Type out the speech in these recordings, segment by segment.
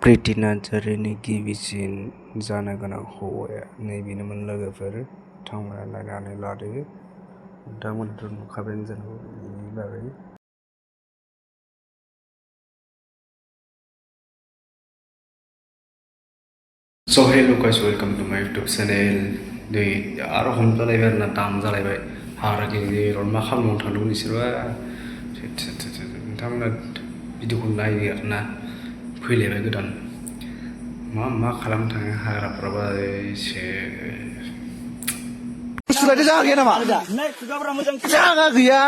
प्रीति नार्जारिनि गिबिसिन जानो गोनां हौवाया नैबेनोमोन लोगोफोर। बिथांमोना नायनानै लादो। नोंथांमोनाथ' नुखाबायानो जानांगौ बेनि बागै। So hello guys, welcome to my YouTube channel. दै आरो हमजालायबाय आरोना दामजालायबाय हाग्रा गिदिर मा खालामनो थांदोंमोन बिसोरबा नोंथांमोना भिडिअखौ नायो आरोना फैलायबाय गोदान मा खालामनो थाङो हाग्राफोराबा एसे सुलायदो जागा गैया नामा? जागा गैया।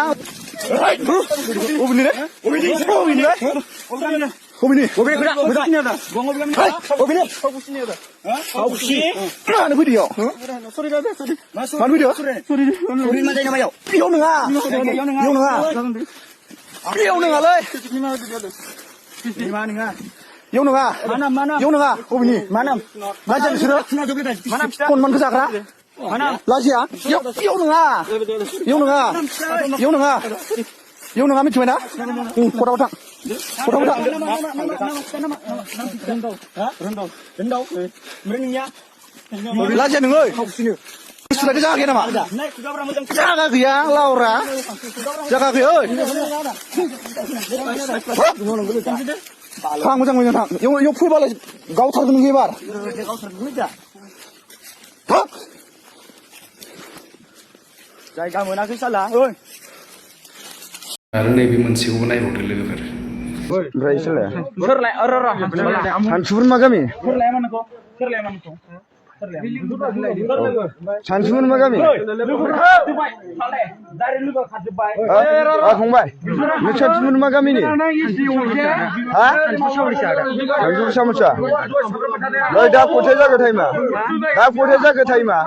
Obini kuda sini ada. Gong obini. Obini. Kau sini. Mana video? Sorry dah, sorry. Mana video? Sorry. Obini mana nama yau? Piau nenga. Piau nenga leh. Mana nenga? Yau nenga. Mana? Yau nenga. Obini. Mana? Mana suruh? Mana? Kon man kesakra? Mana? Lazia? Piau nenga. Yau nenga. Yau nenga. Yau nenga macam mana? Kau tahu? Rendau. Merengnya. Lajar nengoi. Sudah jaga gaya nama? Jaga gaya, Laura. Jaga gaya. Hang macam mana? Yang full balik. Gau thar dengan gaya bar. Jaga mana kita salah? Karena ini mensiu naik hotel lebar. Berapa lah? Serlai, Sansuun magami. Sansuun magami. Kongbai. Ini Sansuun magami ni. Hah? Sansuun sama siapa? Dah kote jaga thai ma.